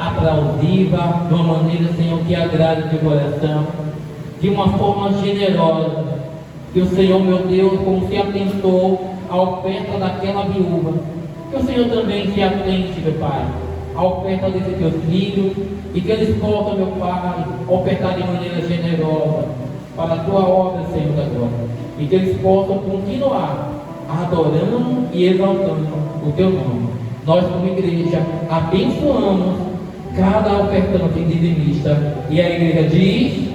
aplausiva, de uma maneira, Senhor, que agrade de coração, de uma forma generosa. Que o Senhor, meu Deus, como se atentou à oferta daquela viúva, que o Senhor também se atente, meu Pai, à oferta desses teus filhos, e que eles possam, meu Pai, ofertar de maneira generosa para a tua obra, Senhor da glória, e que eles possam continuar adorando e exaltando o teu nome. Nós, como igreja, abençoamos cada ofertante dizimista, e a igreja diz: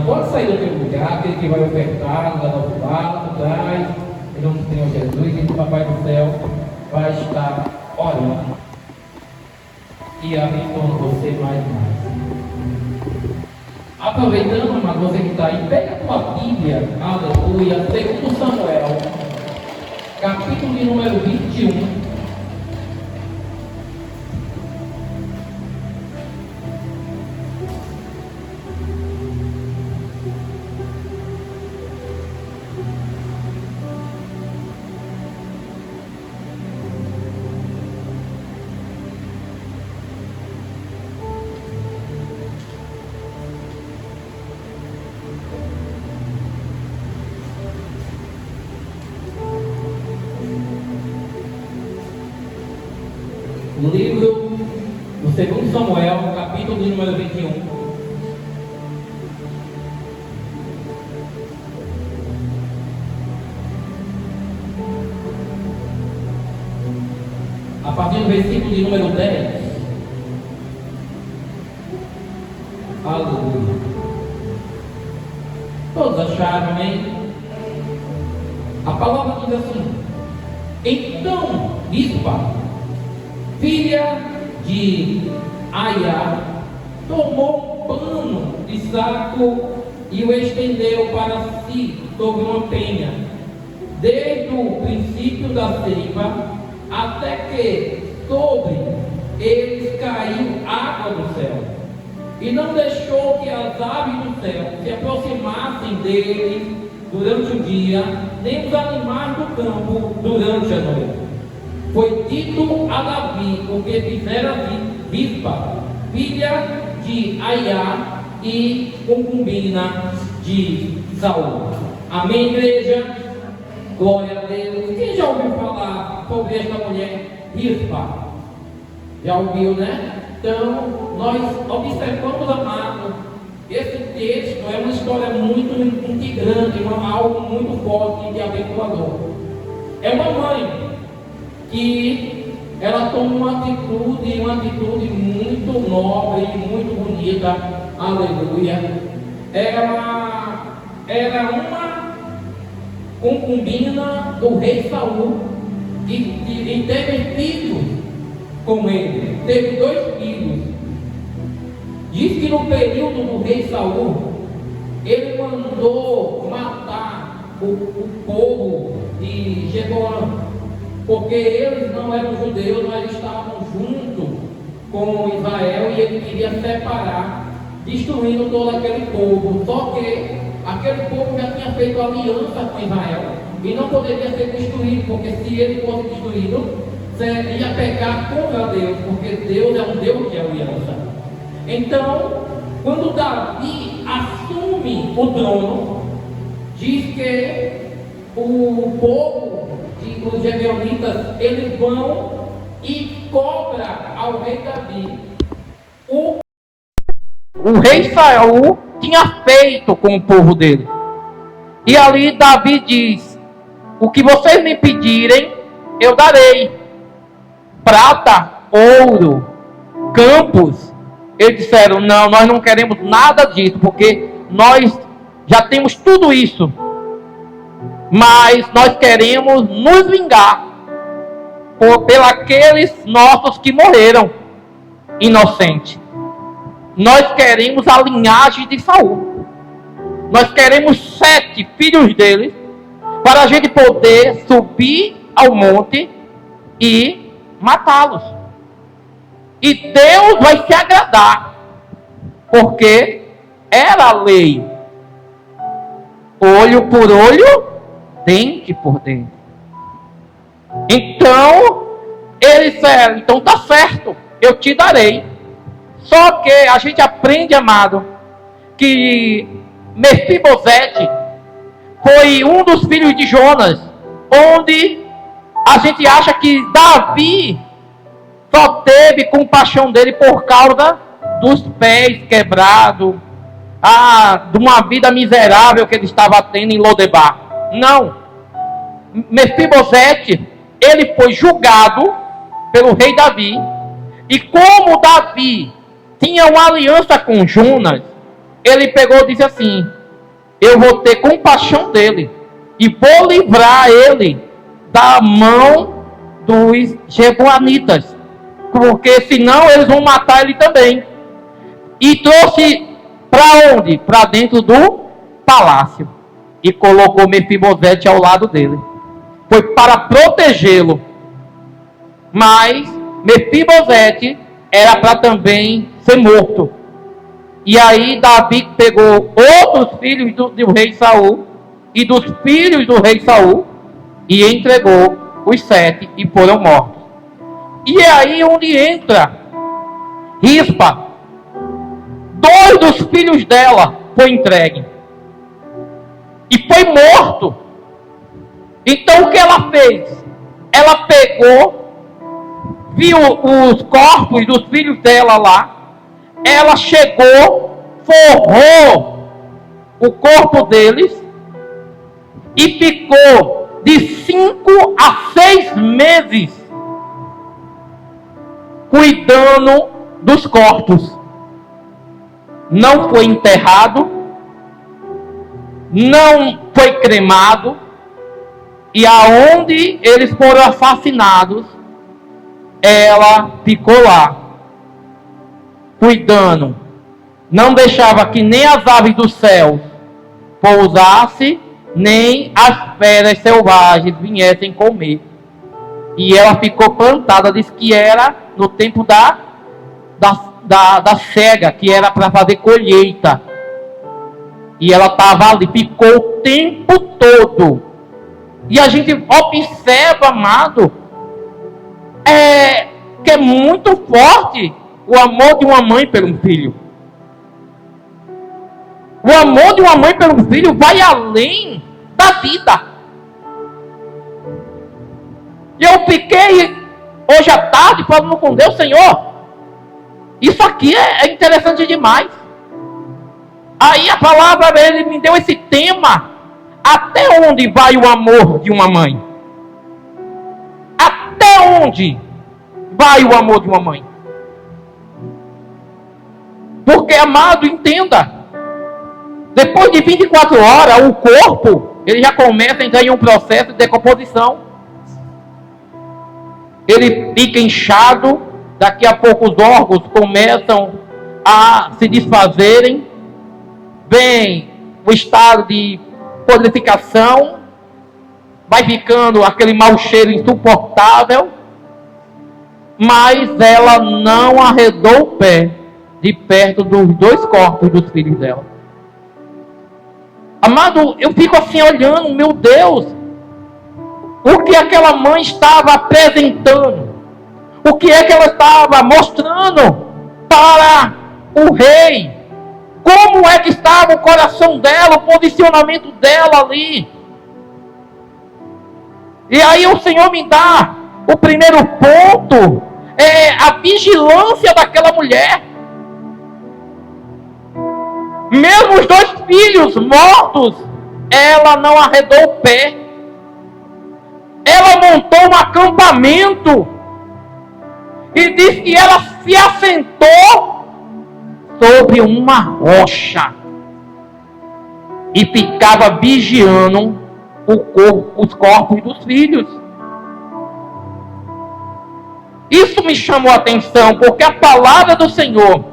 pode sair do teu lugar, aquele que vai ofertar, no nosso lado, atrás, em nome do Senhor Jesus, e o Papai do céu vai estar orando e abençoando você mais e mais. Aproveitando, amado, você que está aí, pega a tua Bíblia, aleluia, 2 Samuel, capítulo de número 21. No livro do 2 Samuel, capítulo de número 21. A partir do versículo de número 10. Aleluia. Todos acharam, amém? A palavra diz assim: então, Ispa, filha de Aiá, tomou um pano de saco e o estendeu para si sobre uma penha, desde o princípio da seiva até que sobre eles caiu água do céu, e não deixou que as aves do céu se aproximassem deles durante o dia, nem os animais do campo durante a noite. Foi dito a Davi o que fizera Rispa, filha de Aiá e concubina de Saul. Amém, igreja? Glória a Deus. Quem já ouviu falar sobre esta mulher, Rispa? Já ouviu, né? Então, nós observamos, amado, esse texto é uma história muito grande, algo muito forte e abençoador. É uma mãe que ela toma uma atitude muito nobre, muito bonita, aleluia. Ela era uma concubina do rei Saul e teve filhos com ele, teve 2 filhos. Diz que no período do rei Saul, ele mandou matar o povo de Jeroboão, porque eles não eram judeus, mas estavam junto com Israel, e ele queria separar, destruindo todo aquele povo. Só que aquele povo já tinha feito aliança com Israel e não poderia ser destruído, porque se ele fosse destruído, ia pecar contra Deus, porque Deus é um Deus de aliança. Então, quando Davi assume o trono, diz que o povo, os gibeonitas, eles vão e cobra ao rei Davi o rei Saul tinha feito com o povo dele. E ali Davi diz: o que vocês me pedirem, eu darei. Prata, ouro, campos. Eles disseram: não, nós não queremos nada disso, porque nós já temos tudo isso. Mas nós queremos nos vingar pelos nossos que morreram inocentes. Nós queremos a linhagem de Saul. Nós queremos 7 filhos dele, para a gente poder subir ao monte e matá-los. E Deus vai se agradar, porque era a lei: olho por olho, dente por dente. Então, eles disseram: então tá certo, eu te darei. Só que a gente aprende, amado, que Mefibosete foi um dos filhos de Jonas, onde a gente acha que Davi só teve compaixão dele por causa dos pés quebrados, de uma vida miserável que ele estava tendo em Lodebar. Não. Mefibosete, ele foi julgado pelo rei Davi, e como Davi tinha uma aliança com Jonas, ele pegou e disse assim: eu vou ter compaixão dele e vou livrar ele da mão dos Jebuanitas, porque senão eles vão matar ele também. E trouxe para onde? Para dentro do palácio, e colocou Mefibosete ao lado dele. Foi para protegê-lo. Mas Mefibosete era para também ser morto. E aí Davi pegou outros filhos do rei Saul e dos filhos do rei Saul e entregou os 7 e foram mortos. E é aí onde entra Rispa. 2 dos filhos dela foi entregue e foi morto. Então o que ela fez? Ela pegou, viu os corpos dos filhos dela lá, ela chegou, forrou o corpo deles e ficou de 5 a 6 meses cuidando dos corpos. Não foi enterrado, não foi cremado, e aonde eles foram assassinados, ela ficou lá, cuidando. Não deixava que nem as aves do céu pousassem, nem as feras selvagens viessem comer. E ela ficou plantada, diz que era no tempo da cega, que era para fazer colheita. E ela estava ali, ficou o tempo todo. E a gente observa, amado, que é muito forte o amor de uma mãe pelo filho. O amor de uma mãe pelo filho vai além da vida. E eu fiquei hoje à tarde falando com Deus: Senhor, isso aqui é interessante demais. Aí a palavra, ele me deu esse tema: até onde vai o amor de uma mãe? Até onde vai o amor de uma mãe? Porque, amado, entenda, depois de 24 horas, o corpo, ele já começa a entrar em um processo de decomposição. Ele fica inchado, daqui a pouco os órgãos começam a se desfazerem, vem o estado de purificação, vai ficando aquele mau cheiro insuportável, mas ela não arredou o pé de perto dos 2 corpos dos filhos dela. Amado, eu fico assim olhando, meu Deus, o que aquela mãe estava apresentando, o que é que ela estava mostrando para o rei, como é que estava o coração dela, o posicionamento dela ali. E aí o Senhor me dá o primeiro ponto, é a vigilância daquela mulher. Mesmo os 2 filhos mortos, ela não arredou o pé. Ela montou um acampamento e diz que ela se assentou sobre uma rocha e ficava vigiando os corpos dos filhos. Isso me chamou a atenção, porque a palavra do Senhor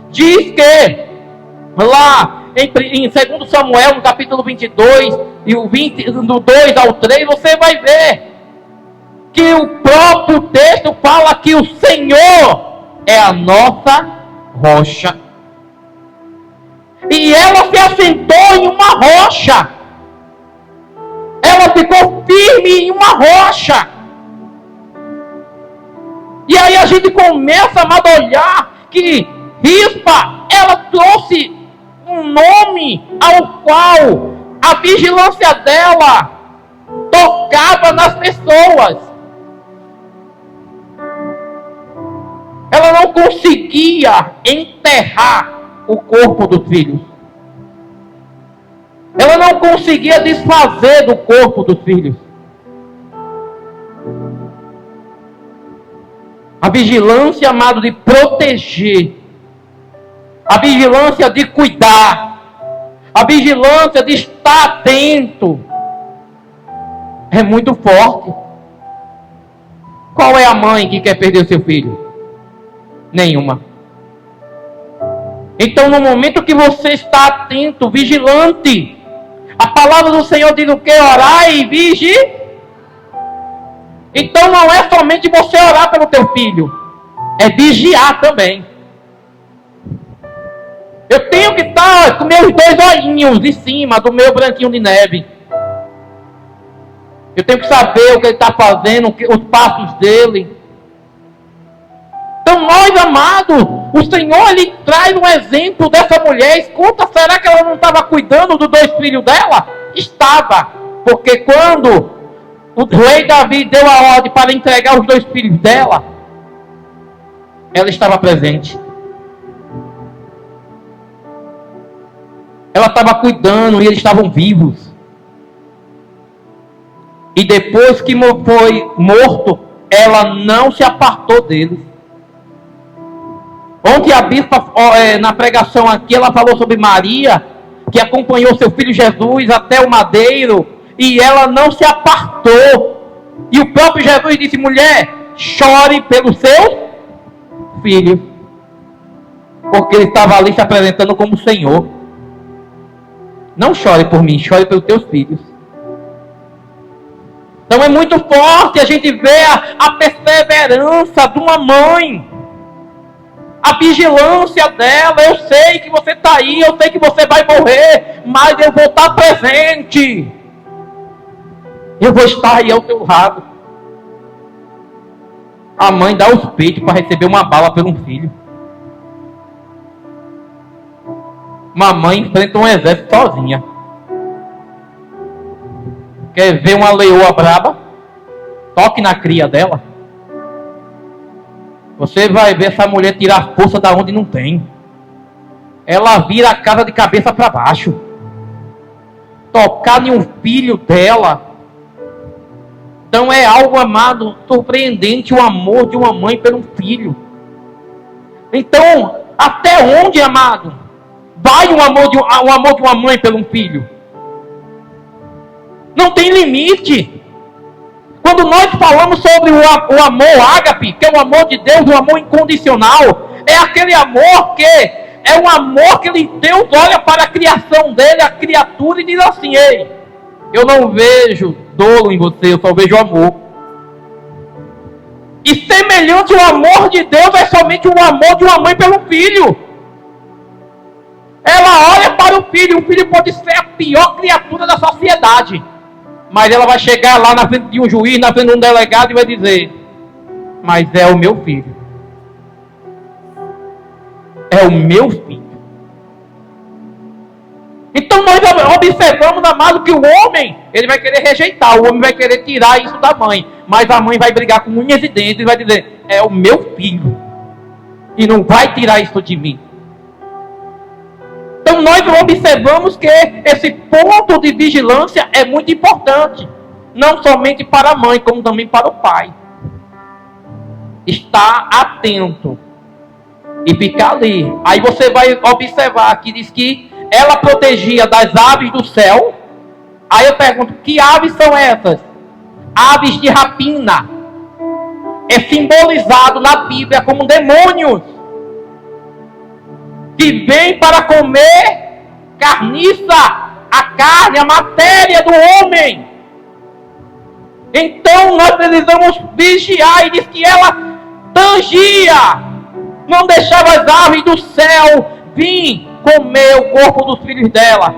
diz que lá em 2 Samuel, no capítulo 22, e do 2 ao 3, você vai ver que o próprio texto fala que o Senhor é a nossa rocha. E ela se assentou em uma rocha. Ela ficou firme em uma rocha. E aí a gente começa, amado, a olhar que Rispa, ela trouxe um nome ao qual a vigilância dela tocava nas pessoas. Ela não conseguia enterrar o corpo dos filhos. Ela não conseguia desfazer do corpo dos filhos. A vigilância, amado, de proteger. A vigilância de cuidar. A vigilância de estar atento. É muito forte. Qual é a mãe que quer perder o seu filho? Nenhuma. Então, no momento que você está atento, vigilante, a palavra do Senhor diz o que? Orai e vigie. Então não é somente você orar pelo teu filho, é vigiar também. Eu tenho que estar com meus 2 olhinhos em cima do meu branquinho de neve. Eu tenho que saber o que ele está fazendo, os passos dele. Então nós, amados, o Senhor, Ele traz um exemplo dessa mulher. Escuta, será que ela não estava cuidando dos 2 filhos dela? Estava, porque quando o rei Davi deu a ordem para entregar os 2 filhos dela, ela estava presente. Ela estava cuidando e eles estavam vivos. E depois que foi morto, ela não se apartou deles. Ontem a bispa, na pregação aqui, ela falou sobre Maria, que acompanhou seu filho Jesus até o madeiro, e ela não se apartou. E o próprio Jesus disse: mulher, chore pelo seu filho, porque ele estava ali se apresentando como Senhor. Não chore por mim, chore pelos teus filhos. Então é muito forte a gente ver a perseverança de uma mãe, a vigilância dela. Eu sei que você está aí, eu sei que você vai morrer, mas eu vou estar presente. Eu vou estar aí ao teu lado. A mãe dá os peitos para receber uma bala por um filho. Uma mãe enfrenta um exército sozinha. Quer ver uma leoa braba? Toque na cria dela. Você vai ver essa mulher tirar força da onde não tem. Ela vira a casa de cabeça para baixo. Tocar em um filho dela. Então é algo, amado, surpreendente, o amor de uma mãe pelo filho. Então, até onde, amado, vai o amor de uma mãe pelo filho? Não tem limite. Quando nós falamos sobre o amor ágape, que é o amor de Deus, o amor incondicional, é aquele amor que é um amor que Deus olha para a criação dele, a criatura, e diz assim: ei, eu não vejo dolo em você, eu só vejo amor. E semelhante ao amor de Deus é somente o amor de uma mãe pelo filho. Ela olha para o filho pode ser a pior criatura da sociedade, mas ela vai chegar lá na frente de um juiz, na frente de um delegado, e vai dizer: mas é o meu filho. É o meu filho. Então nós observamos, amado, que o homem, ele vai querer rejeitar, o homem vai querer tirar isso da mãe, mas a mãe vai brigar com unhas e dentes e vai dizer: é o meu filho, e não vai tirar isso de mim. Então nós observamos que esse ponto de vigilância é muito importante, não somente para a mãe, como também para o pai. Estar atento e ficar ali. Aí você vai observar que diz que ela protegia das aves do céu. Aí eu pergunto: que aves são essas? Aves de rapina. É simbolizado na Bíblia como demônios que vêm para comer carniça, a carne, a matéria do homem. Então nós precisamos vigiar. E diz que ela tangia, não deixava as aves do céu vir comer o corpo dos filhos dela,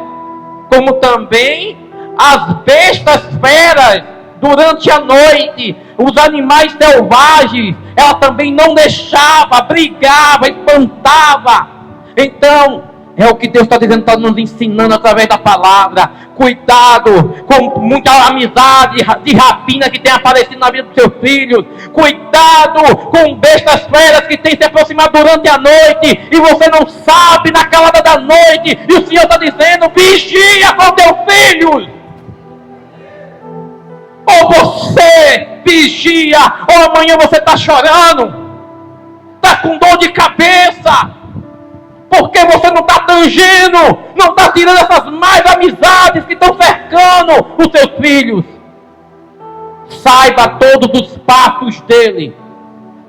como também as bestas feras durante a noite os animais selvagens, ela também não deixava, brigava, espantava. Então, é o que Deus está dizendo, está nos ensinando através da palavra. Cuidado com muita amizade de rapina que tem aparecido na vida dos seus filhos. Cuidado com bestas feras que tem se aproximado durante a noite e você não sabe na calada da noite. E o Senhor está dizendo: vigia com teus filhos. Ou você vigia, ou amanhã você está chorando, está com dor de cabeça. Porque você não está tangendo, não está tirando essas más amizades que estão cercando os seus filhos. Saiba todos os passos dele,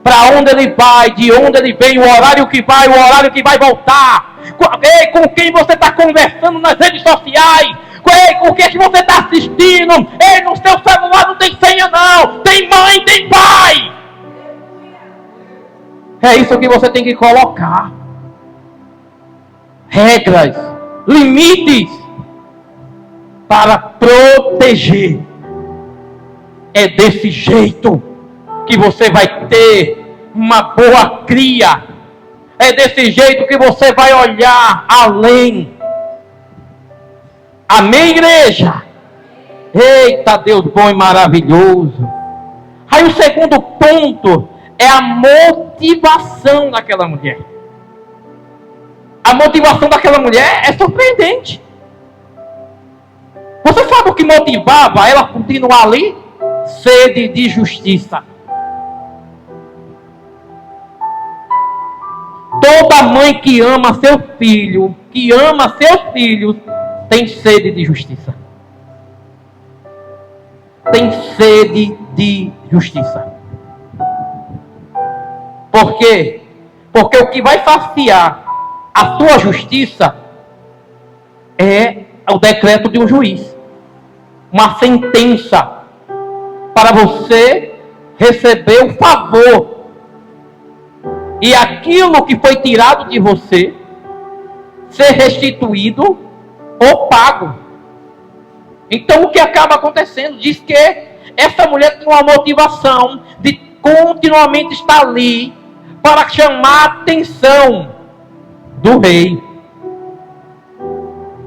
para onde ele vai, de onde ele vem, o horário que vai, o horário que vai voltar. Ei, com quem você está conversando nas redes sociais. Ei, o que é que você está assistindo? Ei, no seu celular não tem senha não, tem mãe, tem pai. É isso que você tem que colocar. Regras, limites para proteger. É desse jeito que você vai ter uma boa cria. É desse jeito que você vai olhar além. Amém, igreja? Eita, Deus bom e maravilhoso. Aí o segundo ponto é a motivação daquela mulher. A motivação daquela mulher é surpreendente. Você sabe o que motivava ela a continuar ali? Sede de justiça. Toda mãe que ama seu filho, que ama seus filhos, tem sede de justiça. Tem sede de justiça. Por quê? Porque o que vai saciar a sua justiça é o decreto de um juiz. Uma sentença para você receber o favor. E aquilo que foi tirado de você ser restituído ou pago. Então o que acaba acontecendo? Diz que essa mulher tem uma motivação de continuamente estar ali para chamar a atenção do rei.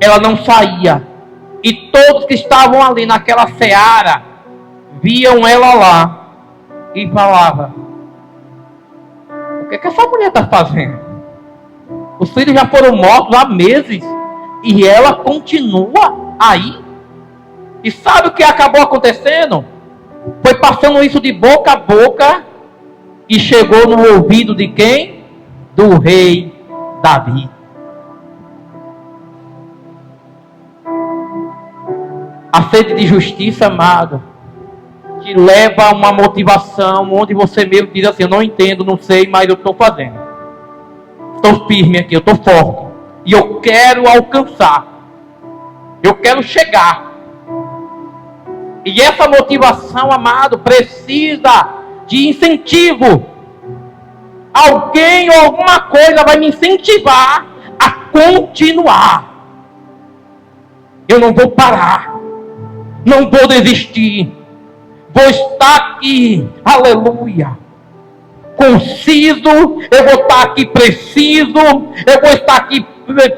Ela não saía. E todos que estavam ali naquela seara viam ela lá e falavam: o que essa mulher está fazendo? Os filhos já foram mortos há meses e ela continua aí. E sabe o que acabou acontecendo? Foi passando isso de boca a boca e chegou no ouvido de quem? Do rei Davi. A sede de justiça, amado, te leva a uma motivação onde você mesmo diz assim: eu não entendo, não sei, mas eu estou fazendo. Estou firme aqui, eu estou forte. E eu quero alcançar. Eu quero chegar. E essa motivação, amado, precisa de incentivo. Alguém ou alguma coisa vai me incentivar a continuar. Eu não vou parar. Não vou desistir. Vou estar aqui, aleluia, conciso. Eu vou estar aqui preciso. Eu vou estar aqui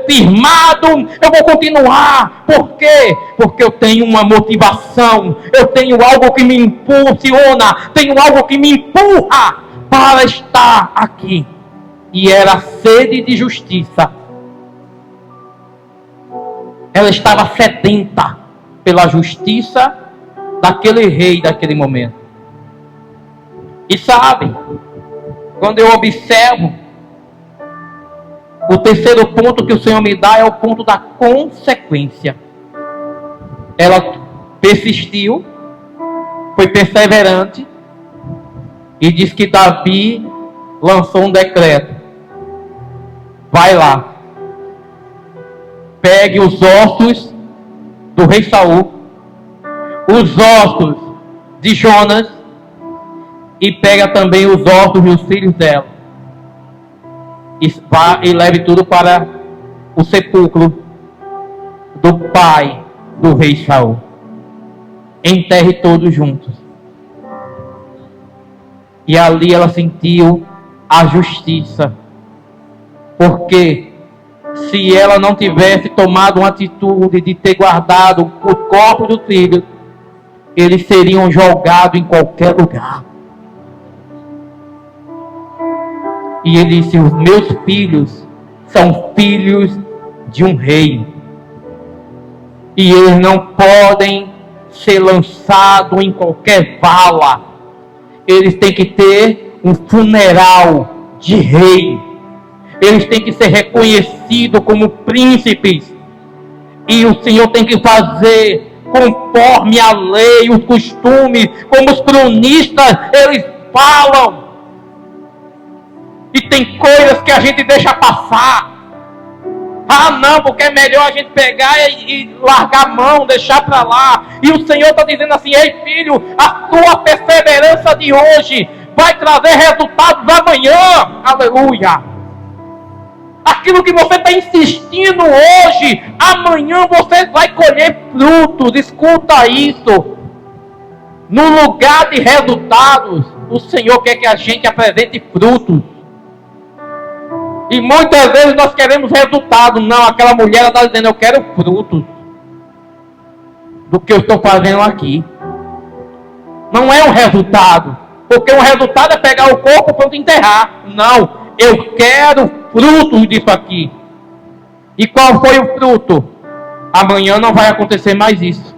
firmado. Eu vou continuar. Por quê? Porque eu tenho uma motivação. Eu tenho algo que me impulsiona. Tenho algo que me empurra para estar aqui. E era sede de justiça. Ela estava sedenta pela justiça daquele rei daquele momento. E sabe, quando eu observo, o terceiro ponto que o Senhor me dá é o ponto da consequência. Ela persistiu, foi perseverante, e diz que Davi lançou um decreto: vai lá, pegue os ossos do rei Saul, os ossos de Jonas, e pega também os ossos dos filhos dela, e leve tudo para o sepulcro do pai do rei Saul. Enterre todos juntos. E ali ela sentiu a justiça. Porque se ela não tivesse tomado uma atitude de ter guardado o corpo do filho, eles seriam jogados em qualquer lugar. E ele disse: os meus filhos são filhos de um rei. E eles não podem ser lançados em qualquer vala. Eles têm que ter um funeral de rei. Eles têm que ser reconhecidos como príncipes. E o Senhor tem que fazer conforme a lei, os costumes, como os cronistas, eles falam. E tem coisas que a gente deixa passar. Ah, não, porque é melhor a gente pegar e largar a mão, deixar para lá. E o Senhor está dizendo assim: ei filho, a tua perseverança de hoje vai trazer resultados amanhã. Aleluia. Aquilo que você está insistindo hoje, amanhã você vai colher frutos. Escuta isso. No lugar de resultados, o Senhor quer que a gente apresente frutos. E muitas vezes nós queremos resultado. Não, aquela mulher está dizendo: eu quero frutos do que eu estou fazendo aqui. Não é um resultado. Porque um resultado é pegar o corpo para enterrar. Não, eu quero frutos disso aqui. E qual foi o fruto? Amanhã não vai acontecer mais isso.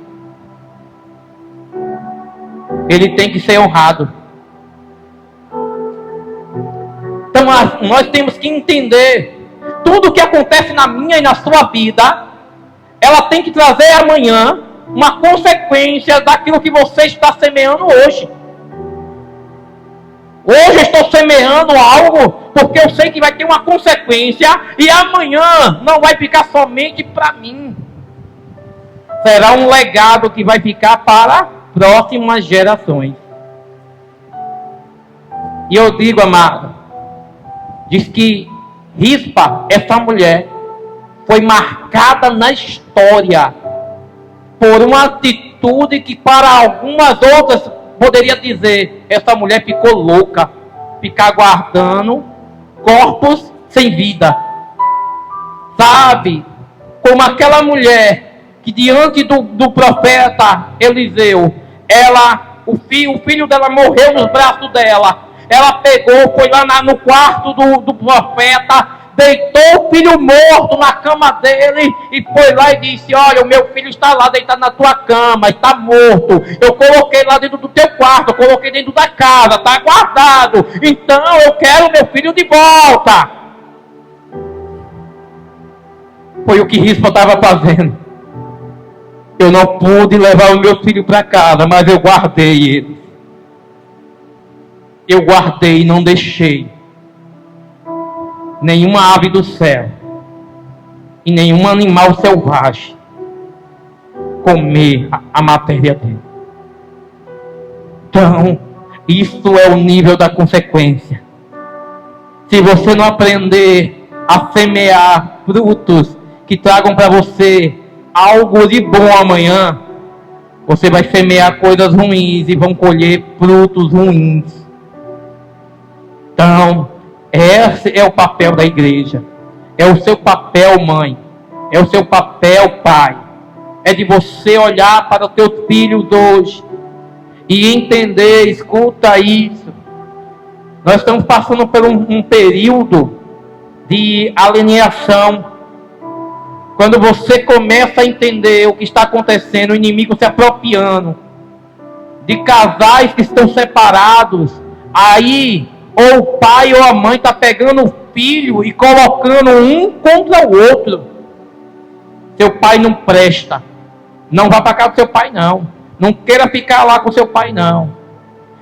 Ele tem que ser honrado. Então nós temos que entender: tudo que acontece na minha e na sua vida, ela tem que trazer amanhã uma consequência daquilo que você está semeando hoje. Hoje eu estou semeando algo porque eu sei que vai ter uma consequência, e amanhã não vai ficar somente para mim. Será um legado que vai ficar para próximas gerações. E eu digo, amado, diz que Rispa, essa mulher, foi marcada na história por uma atitude que para algumas outras poderia dizer: essa mulher ficou louca, ficar guardando corpos sem vida. Sabe, como aquela mulher que diante do profeta Eliseu, o filho dela morreu nos braços dela. Ela pegou, foi lá no quarto do profeta, deitou o filho morto na cama dele e foi lá e disse: olha, o meu filho está lá deitado na tua cama, está morto. Eu coloquei lá dentro do teu quarto, eu coloquei dentro da casa, está guardado. Então eu quero meu filho de volta. Foi o que Rispa estava fazendo. Eu não pude levar o meu filho para casa, mas eu guardei ele. Eu guardei e não deixei nenhuma ave do céu e nenhum animal selvagem comer a matéria dele. Então, isso é o nível da consequência. Se você não aprender a semear frutos que tragam para você algo de bom amanhã, você vai semear coisas ruins e vão colher frutos ruins. Então, esse é o papel da igreja. É o seu papel, mãe. É o seu papel, pai. É de você olhar para os teus filhos hoje e entender, escuta isso. Nós estamos passando por um período de alienação. Quando você começa a entender o que está acontecendo, o inimigo se apropriando de casais que estão separados, aí ou o pai ou a mãe está pegando o filho e colocando um contra o outro. Seu pai não presta. Não vá para casa do seu pai, não. Não queira ficar lá com seu pai, não.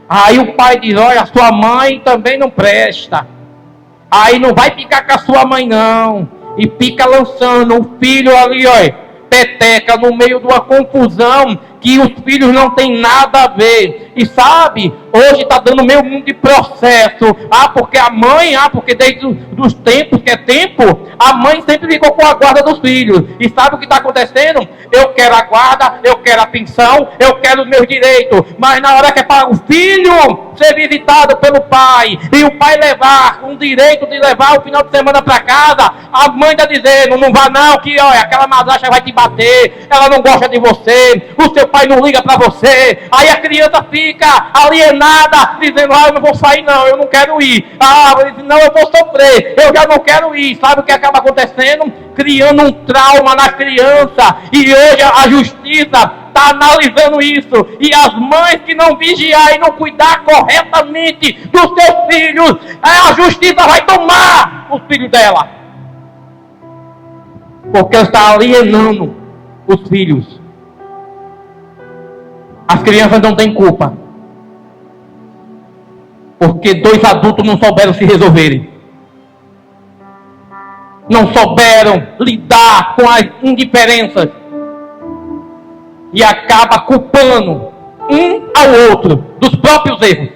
Aí o pai diz: olha, a sua mãe também não presta. Aí não vai ficar com a sua mãe, não. E fica lançando o filho ali, olha, peteca, no meio de uma confusão que os filhos não têm nada a ver. E sabe, hoje está dando meio mundo de processo. Porque a mãe, porque desde os tempos que é tempo, a mãe sempre ficou com a guarda dos filhos. E sabe o que está acontecendo? Eu quero a guarda, eu quero a pensão, eu quero os meus direitos. Mas na hora que é para o filho ser visitado pelo pai, e o pai levar com o direito de levar o final de semana para casa, a mãe está dizendo, não vá não, que olha, aquela madrasta vai te bater, ela não gosta de você, o seu pai não liga para você. Aí a criança fica alienada, dizendo, eu não vou sair não, eu não quero ir. Não, eu vou sofrer, eu já não quero ir. Sabe o que acaba acontecendo? Criando um trauma na criança. E hoje a justiça está analisando isso. E as mães que não vigiar e não cuidar corretamente dos seus filhos, a justiça vai tomar os filhos dela. Porque ela está alienando os filhos. As crianças não têm culpa. Porque dois adultos não souberam se resolverem. Não souberam lidar com as indiferenças. E acaba culpando um ao outro dos próprios erros.